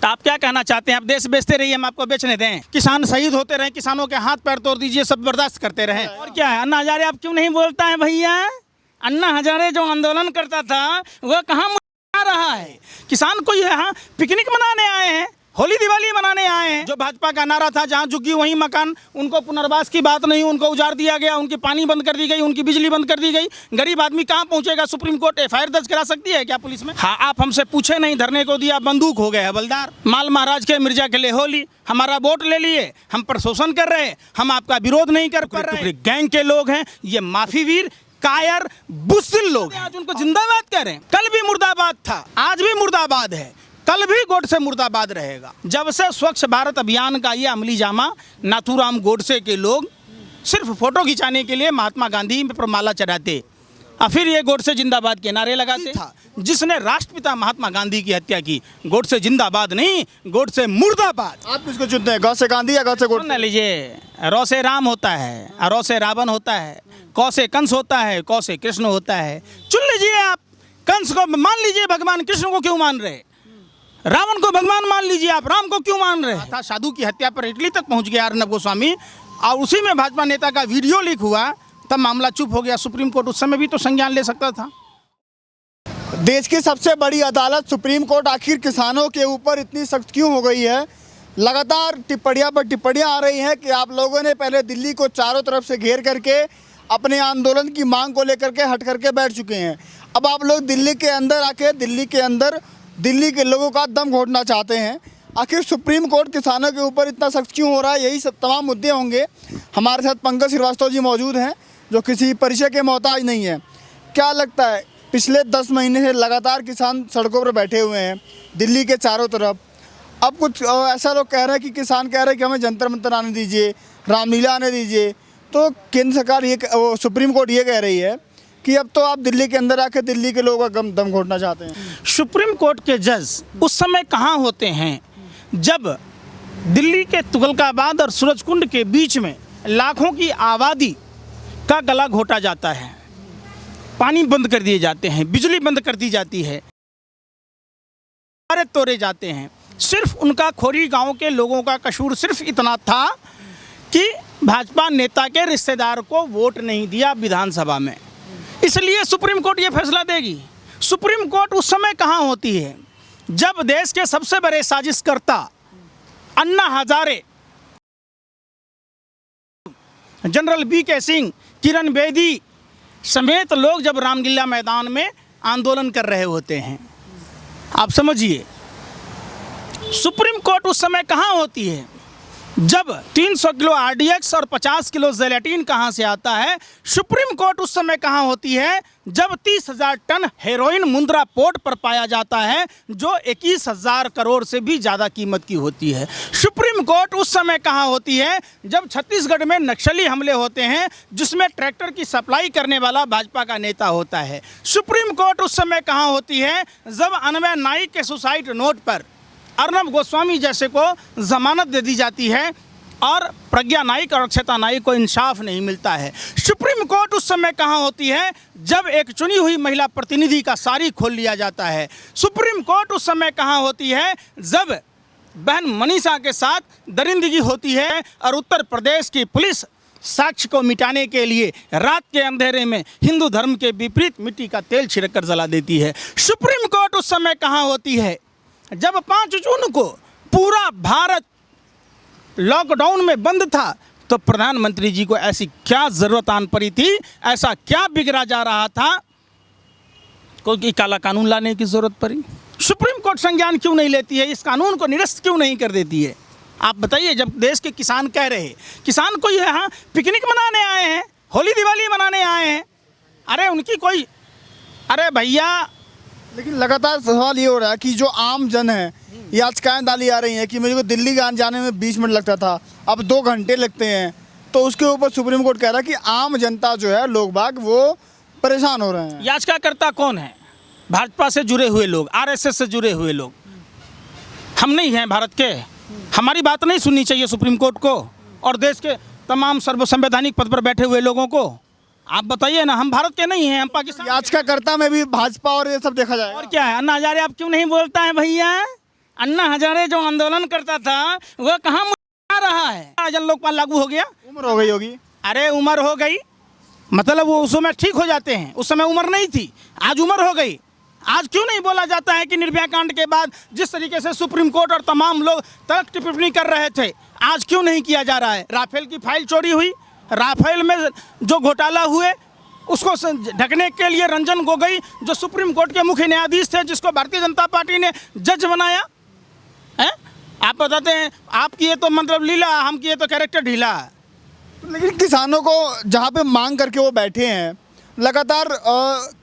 तो आप क्या कहना चाहते हैं? आप देश बेचते रहिए, हम आपको बेचने दें? किसान शहीद होते रहे, किसानों के हाथ पैर तोड़ दीजिए, सब बर्दाश्त करते रहे और क्या है? अन्ना हजारे आप क्यों नहीं बोलता है भैया? अन्ना हजारे जो आंदोलन करता था वह कहाँ आ रहा है? किसान को यहाँ पिकनिक मनाने आए हैं, होली दिवाली मनाने आए हैं। जो भाजपा का नारा था जहाँ झुग्गी वहीं मकान, उनको पुनर्वास की बात नहीं, उनको उजाड़ दिया गया, उनकी पानी बंद कर दी गई, उनकी बिजली बंद कर दी गई। गरीब आदमी कहाँ पहुंचेगा? सुप्रीम कोर्ट एफआईआर दर्ज करा सकती है क्या पुलिस में? हाँ, आप हमसे पूछे नहीं, धरने को दिया, बंदूक हो गए हवलदार। माल महाराज के मिर्जा के लिए होली, हमारा वोट ले लिए, हम पर शोषण कर रहे, हम आपका विरोध नहीं कर पा रहे। गैंग के लोग हैं ये, माफी वीर, कायर, बुज़दिल लोग। आज उनको जिंदाबाद करें। कल भी मुर्दाबाद था, आज भी मुर्दाबाद है, कल भी गोडसे मुर्दाबाद रहेगा। जब से स्वच्छ भारत अभियान का ये अमली जामा नाथूराम गोडसे के लोग सिर्फ फोटो खिंचाने के लिए महात्मा गांधी पर माला चढ़ाते और फिर ये गोडसे जिंदाबाद के नारे लगाते था। जिसने राष्ट्रपिता महात्मा गांधी की हत्या की, गोडसे जिंदाबाद नहीं, गोडसे मुर्दाबाद। आप किसको चुनते हैं, गौ से गांधी या गौ से गोडसे? सुन लीजिए, रौ से राम होता है, रौ से रावण होता है, कौ से कंस होता है, कौ से कृष्ण होता है। चुन लीजिए आप। कंस को मान लीजिए भगवान, कृष्ण को क्यों मान रहे? रावण को भगवान मान लीजिए आप, राम को क्यों मान रहे? था साधु की हत्या पर इटली तक पहुंच गया अर्नब गोस्वामी, और उसी में भाजपा नेता का वीडियो लीक हुआ, तब मामला चुप हो गया। सुप्रीम कोर्ट उस समय भी तो संज्ञान ले सकता था। देश की सबसे बड़ी अदालत सुप्रीम कोर्ट आखिर किसानों के ऊपर इतनी सख्त क्यों हो गई है? लगातार टिप्पणियां पर टिप्पणियां आ रही हैं कि आप लोगों ने पहले दिल्ली को चारों तरफ से घेर करके अपने आंदोलन की मांग को लेकर के हट करके बैठ चुके हैं। अब आप लोग दिल्ली के अंदर आके दिल्ली के लोगों का दम घोटना चाहते हैं। आखिर सुप्रीम कोर्ट किसानों के ऊपर इतना सख्त क्यों हो रहा है? यही सब तमाम मुद्दे होंगे। हमारे साथ पंकज श्रीवास्तव जी मौजूद हैं जो किसी परिचय के मोहताज नहीं है। क्या लगता है, पिछले 10 महीने से लगातार किसान सड़कों पर बैठे हुए हैं दिल्ली के चारों तरफ। अब कुछ ऐसा लोग कह रहे हैं कि किसान कह रहे हैं कि हमें जंतर मंतर आने दीजिए, रामलीला आने दीजिए। तो केंद्र सरकार सुप्रीम कोर्ट ये कह रही है कि अब तो आप दिल्ली के अंदर आकर दिल्ली के लोगों का दम घोटना चाहते हैं। सुप्रीम कोर्ट के जज उस समय कहाँ होते हैं जब दिल्ली के तुगलकाबाद और सूरजकुंड के बीच में लाखों की आबादी का गला घोटा जाता है, पानी बंद कर दिए जाते हैं, बिजली बंद कर दी जाती है, तोड़े जाते हैं। सिर्फ उनका खोरी गांव के लोगों का कसूर सिर्फ इतना था कि भाजपा नेता के रिश्तेदार को वोट नहीं दिया विधानसभा में, इसलिए सुप्रीम कोर्ट ये फैसला देगी। सुप्रीम कोर्ट उस समय कहाँ होती है जब देश के सबसे बड़े साजिशकर्ता अन्ना हजारे, जनरल वी.के. सिंह, किरण बेदी समेत लोग जब रामलीला मैदान में आंदोलन कर रहे होते हैं। आप समझिए, सुप्रीम कोर्ट उस समय कहाँ होती है जब 300 किलो आरडीएक्स और 50 किलो जेलेटिन कहाँ से आता है। सुप्रीम कोर्ट उस समय कहाँ होती है जब 30,000 टन हेरोइन मुंद्रा पोर्ट पर पाया जाता है, जो 21,000 करोड़ से भी ज़्यादा कीमत की होती है। सुप्रीम कोर्ट उस समय कहाँ होती है जब छत्तीसगढ़ में नक्सली हमले होते हैं, जिसमें ट्रैक्टर की सप्लाई करने वाला भाजपा का नेता होता है। सुप्रीम कोर्ट उस समय कहाँ होती है जब अनवय नाइक के सुसाइड नोट पर अर्नब गोस्वामी जैसे को जमानत दे दी जाती है और प्रज्ञा नाइक और अक्षता नाइक को इंसाफ नहीं मिलता है। सुप्रीम कोर्ट उस समय कहाँ होती है जब एक चुनी हुई महिला प्रतिनिधि का साड़ी खोल लिया जाता है। सुप्रीम कोर्ट उस समय कहाँ होती है जब बहन मनीषा के साथ दरिंदगी होती है और उत्तर प्रदेश की पुलिस साक्ष्य को मिटाने के लिए रात के अंधेरे में हिंदू धर्म के विपरीत मिट्टी का तेल छिड़क कर जला देती है। सुप्रीम कोर्ट उस समय कहाँ होती है जब 5 जून को पूरा भारत लॉकडाउन में बंद था, तो प्रधानमंत्री जी को ऐसी क्या ज़रूरत आन पड़ी थी, ऐसा क्या बिगड़ा जा रहा था, कोई काला कानून लाने की ज़रूरत पड़ी। सुप्रीम कोर्ट संज्ञान क्यों नहीं लेती है, इस कानून को निरस्त क्यों नहीं कर देती है? आप बताइए, जब देश के किसान कह रहे हैं, किसान को यहाँ पिकनिक मनाने आए हैं, होली दिवाली मनाने आए हैं, अरे उनकी कोई, अरे भैया। लेकिन लगातार सवाल ये हो रहा है कि जो आम जन है, याचिकाएं डाली आ रही हैं कि मुझे को दिल्ली जाने में 20 मिनट लगता था, अब 2 घंटे लगते हैं। तो उसके ऊपर सुप्रीम कोर्ट कह रहा है कि आम जनता जो है, लोग बाग, वो परेशान हो रहे हैं। याचिकाकर्ता कौन है? भाजपा से जुड़े हुए लोग, आरएसएस से जुड़े हुए लोग। हम नहीं हैं भारत के, हमारी बात नहीं सुननी चाहिए सुप्रीम कोर्ट को और देश के तमाम सर्वसंवैधानिक पद पर बैठे हुए लोगों को? आप बताइए ना, हम भारत के नहीं हैं, हम पाकिस्तान। याचिकाकर्ता में भी भाजपा और ये सब देखा जाए। और क्या है? अन्ना हजारे आप क्यों नहीं बोलता है भैया? अन्ना हजारे जो आंदोलन करता था वह कहाँ आ रहा है? जन लोकपाल लागू हो गया, उम्र हो गई होगी। अरे उम्र हो गई मतलब वो उस समय ठीक हो जाते हैं, उस समय उम्र नहीं थी, आज उम्र हो गई। आज क्यों नहीं बोला जाता है कि निर्भया कांड के बाद जिस तरीके से सुप्रीम कोर्ट और तमाम लोग तर्क टिप्पणी कर रहे थे, आज क्यों नहीं किया जा रहा है? राफेल की फाइल चोरी हुई, राफेल में जो घोटाला हुए उसको ढकने के लिए रंजन गोगोई जो सुप्रीम कोर्ट के मुख्य न्यायाधीश थे, जिसको भारतीय जनता पार्टी ने जज बनाया है, आप बताते हैं आपकी ये तो मतलब लीला, हम किए तो कैरेक्टर ढीला। लेकिन किसानों को जहाँ पे मांग करके वो बैठे हैं, लगातार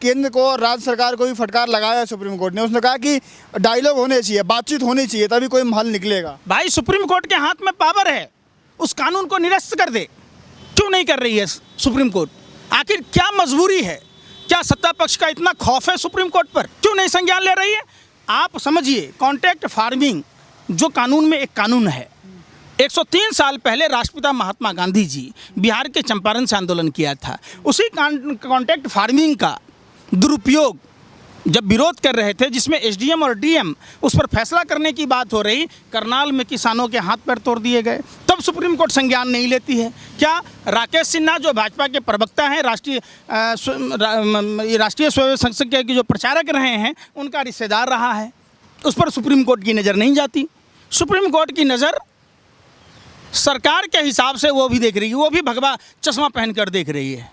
केंद्र को और राज्य सरकार को भी फटकार लगाया है सुप्रीम कोर्ट ने। उसने कहा कि डायलॉग होने चाहिए, बातचीत होनी चाहिए, तभी कोई हल निकलेगा। भाई सुप्रीम कोर्ट के हाथ में पावर है, उस कानून को निरस्त कर दे। क्यों नहीं कर रही है सुप्रीम कोर्ट? आखिर क्या मजबूरी है? क्या सत्ता पक्ष का इतना खौफ है सुप्रीम कोर्ट पर? क्यों नहीं संज्ञान ले रही है? आप समझिए, कॉन्ट्रैक्ट फार्मिंग जो कानून में एक कानून है, 103 साल पहले राष्ट्रपिता महात्मा गांधी जी बिहार के चंपारण से आंदोलन किया था। उसी कॉन्ट्रैक्ट फार्मिंग का दुरुपयोग जब विरोध कर रहे थे, जिसमें एसडीएम और डीएम उस पर फैसला करने की बात हो रही, करनाल में किसानों के हाथ पैर तोड़ दिए गए, तब सुप्रीम कोर्ट संज्ञान नहीं लेती है। क्या राकेश सिन्हा जो भाजपा के प्रवक्ता हैं, राष्ट्रीय स्वयं संसद के जो प्रचारक रहे हैं, उनका रिश्तेदार रहा है, उस पर सुप्रीम कोर्ट की नज़र नहीं जाती? सुप्रीम कोर्ट की नज़र सरकार के हिसाब से वो भी देख रही है, वो भी भगवा चश्मा पहनकर देख रही है।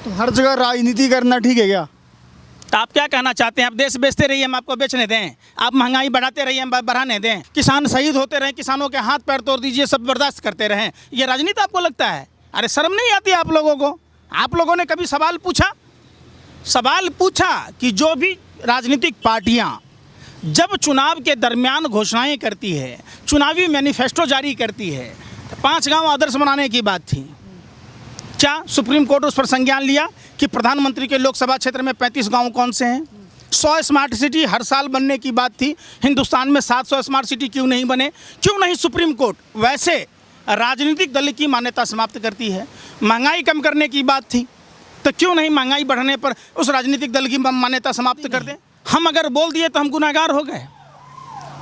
तो हर जगह राजनीति करना ठीक है क्या? तो आप क्या कहना चाहते हैं? आप देश बेचते रहिए, हम आपको बेचने दें? आप महंगाई बढ़ाते रहिए, हम बढ़ाने दें? किसान शहीद होते रहें, किसानों के हाथ पैर तोड़ दीजिए, सब बर्दाश्त करते रहें? ये राजनीति आपको लगता है? अरे शर्म नहीं आती आप लोगों को? आप लोगों ने कभी सवाल पूछा कि जो भी राजनीतिक पार्टियां जब चुनाव के दरमियान घोषणाएं करती है, चुनावी मैनिफेस्टो जारी करती है, तो 5 गांव आदर्श बनाने की बात थी, क्या सुप्रीम कोर्ट उस पर संज्ञान लिया कि प्रधानमंत्री के लोकसभा क्षेत्र में 35 गांव कौन से हैं? 100 स्मार्ट सिटी हर साल बनने की बात थी, हिंदुस्तान में 700 स्मार्ट सिटी क्यों नहीं बने? क्यों नहीं सुप्रीम कोर्ट वैसे राजनीतिक दल की मान्यता समाप्त करती है? महंगाई कम करने की बात थी, तो क्यों नहीं महंगाई बढ़ने पर उस राजनीतिक दल की मान्यता समाप्त कर दें? हम अगर बोल दिए तो हम गुनाहगार हो गए।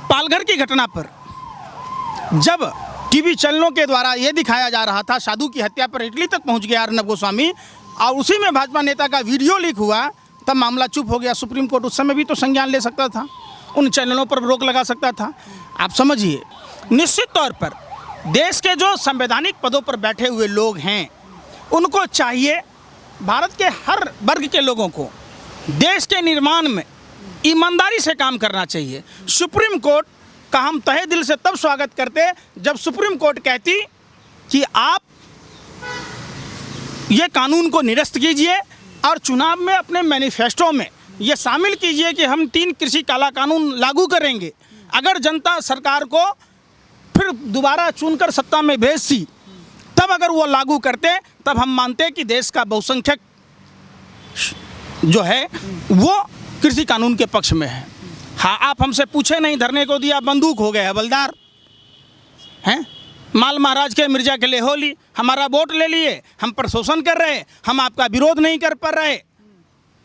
पालघर की घटना पर जब टीवी चैनलों के द्वारा ये दिखाया जा रहा था, साधु की हत्या पर इटली तक पहुंच गया अर्नब गोस्वामी, और उसी में भाजपा नेता का वीडियो लीक हुआ, तब मामला चुप हो गया। सुप्रीम कोर्ट उस समय भी तो संज्ञान ले सकता था, उन चैनलों पर रोक लगा सकता था। आप समझिए, निश्चित तौर पर देश के जो संवैधानिक पदों पर बैठे हुए लोग हैं, उनको चाहिए भारत के हर वर्ग के लोगों को देश के निर्माण में ईमानदारी से काम करना चाहिए। सुप्रीम कोर्ट का हम तहे दिल से तब स्वागत करते जब सुप्रीम कोर्ट कहती कि आप ये कानून को निरस्त कीजिए और चुनाव में अपने मैनिफेस्टो में ये शामिल कीजिए कि हम 3 कृषि काला कानून लागू करेंगे। अगर जनता सरकार को फिर दोबारा चुनकर सत्ता में भेजती, तब अगर वो लागू करते, तब हम मानते कि देश का बहुसंख्यक जो है वो कृषि कानून के पक्ष में है। हाँ, आप हमसे पूछे नहीं, धरने को दिया, बंदूक हो गए हवलदार हैं, माल महाराज के मिर्जा के लिए होली, हमारा वोट ले लिए, हम पर शोषण कर रहे, हम आपका विरोध नहीं कर पा रहे,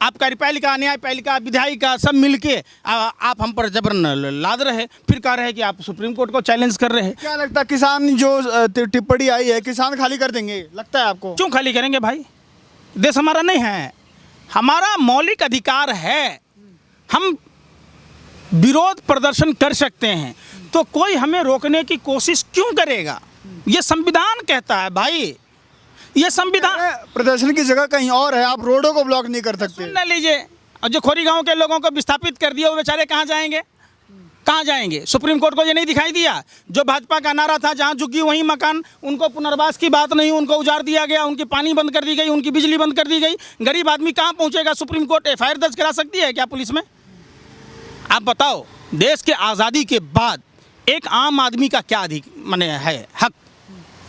आप कार्यपालिका, न्यायपालिका, विधायिका सब मिलके आप हम पर जबरन लाद रहे, फिर कह रहे कि आप सुप्रीम कोर्ट को चैलेंज कर रहे हैं। क्या लगता है किसान जो टिप्पणी आई है, किसान खाली कर देंगे, लगता है आपको? क्यों खाली करेंगे भाई? देश हमारा नहीं है? हमारा मौलिक अधिकार है, हम विरोध प्रदर्शन कर सकते हैं, तो कोई हमें रोकने की कोशिश क्यों करेगा? ये संविधान कहता है भाई, ये संविधान। प्रदर्शन की जगह कहीं और है, आप रोडों को ब्लॉक नहीं कर सकते। सुन लीजिए, और जो खोरी गांव के लोगों को विस्थापित कर दिया, वो बेचारे कहाँ जाएंगे? कहाँ जाएंगे? सुप्रीम कोर्ट को ये नहीं दिखाई दिया? जो भाजपा का नारा था, जहाँ झुग्गी वहीं मकान, उनको पुनर्वास की बात नहीं, उनको उजाड़ दिया गया, उनकी पानी बंद कर दी गई, उनकी बिजली बंद कर दी गई। गरीब आदमी कहाँ पहुँचेगा? सुप्रीम कोर्ट एफआईआर दर्ज करा सकती है क्या पुलिस में? आप बताओ, देश के आज़ादी के बाद एक आम आदमी का क्या है हक?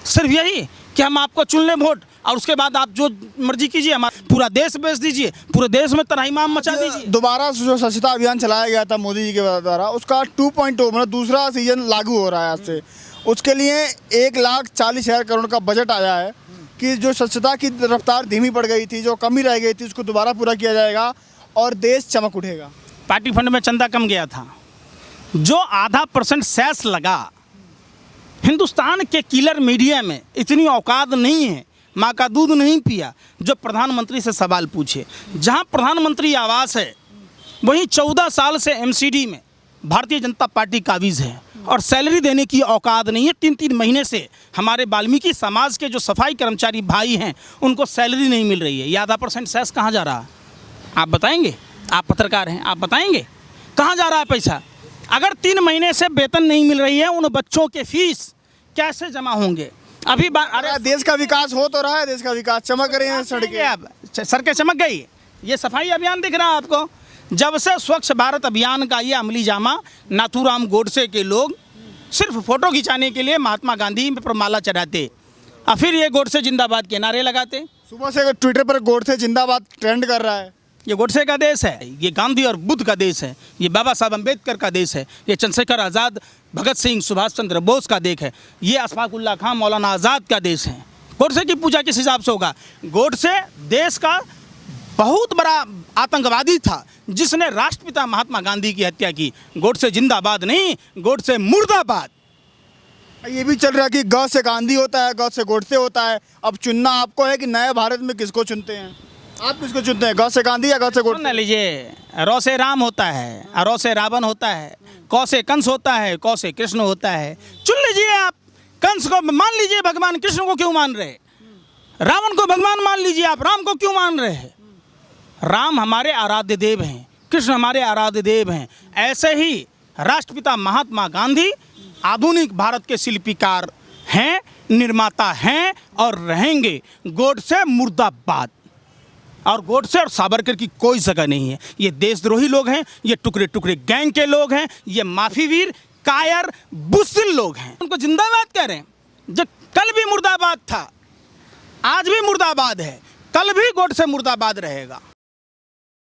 सिर्फ यही कि हम आपको चुन लें वोट, और उसके बाद आप जो मर्जी कीजिए, हमारा पूरा देश बेच दीजिए, पूरे देश में तराहीमाम मचा दीजिए। दोबारा जो स्वच्छता अभियान चलाया गया था मोदी जी के द्वारा, उसका 2.0 मतलब दूसरा सीजन लागू हो रहा है आज से। उसके लिए 1,40,000 करोड़ का बजट आया है कि जो स्वच्छता की रफ्तार धीमी पड़ गई थी, जो कमी रह गई थी, उसको दोबारा पूरा किया जाएगा और देश चमक उठेगा। पार्टी फंड में चंदा कम गया था, जो आधा % सेस लगा, हिंदुस्तान के किलर मीडिया में इतनी औकात नहीं है, माँ का दूध नहीं पिया जो प्रधानमंत्री से सवाल पूछे। जहाँ प्रधानमंत्री आवास है वहीं 14 साल से MCD में भारतीय जनता पार्टी काबिज है और सैलरी देने की औकात नहीं है। 3-3 महीने से हमारे वाल्मीकि समाज के जो सफाई कर्मचारी भाई हैं उनको सैलरी नहीं मिल रही है। ये आधा % सेस कहाँ जा रहा है, आप बताएंगे? आप पत्रकार हैं, आप बताएंगे कहाँ जा रहा है पैसा? अगर 3 महीने से वेतन नहीं मिल रही है, उन बच्चों के फीस कैसे जमा होंगे? अभी अरे देश का विकास हो तो रहा है, देश का विकास चमक रही है सड़कें। अब सड़कें चमक गई। ये सफाई अभियान दिख रहा है आपको। जब से स्वच्छ भारत अभियान का ये अमली जामा नाथूराम गोडसे के लोग सिर्फ फोटो खिंचाने के लिए महात्मा गांधी पर माला चढ़ाते और फिर ये गोडसे जिंदाबाद के नारे लगाते। सुबह से ट्विटर पर गोडसे जिंदाबाद ट्रेंड कर रहा है। ये गोडसे का देश है, ये गांधी और बुद्ध का देश है, ये बाबा साहब अम्बेडकर का देश है, ये चंद्रशेखर आज़ाद, भगत सिंह, सुभाष चंद्र बोस का देश है, ये अशफाकुल्ला खां, मौलाना आज़ाद का देश है। गोडसे की पूजा किस हिसाब से होगा? गोडसे देश का बहुत बड़ा आतंकवादी था जिसने राष्ट्रपिता महात्मा गांधी की हत्या की। गोडसे जिंदाबाद नहीं, गोडसे मुर्दाबाद। ये भी चल रहा है कि ग से गांधी होता है, ग से गोडसे होता है। अब चुनना आपको है कि नए भारत में किसको चुनते हैं? आप किसको चुनते हैं, ग से गांधी या ग से गोडसे? सुन लीजिए, र से राम होता है, र से रावण होता है, क से कंस होता है, क से कृष्ण होता है। चुन लीजिए आप। कंस को मान लीजिए भगवान, कृष्ण को क्यों मान रहे? रावण को भगवान मान लीजिए आप, राम को क्यों मान रहे हैं? राम हमारे आराध्य देव हैं, कृष्ण हमारे आराध्य देव हैं। ऐसे ही राष्ट्रपिता महात्मा गांधी आधुनिक भारत के शिल्पीकार हैं, निर्माता हैं और रहेंगे। गोडसे मुर्दाबाद। और गोडसे और सावरकर की कोई जगह नहीं है। ये देशद्रोही लोग हैं, ये टुकड़े टुकड़े गैंग के लोग हैं, ये माफीवीर, कायर, बुज़दिल लोग हैं। उनको जिंदाबाद करें। जो कल भी मुर्दाबाद था, आज भी मुर्दाबाद है, कल भी गोडसे मुर्दाबाद रहेगा।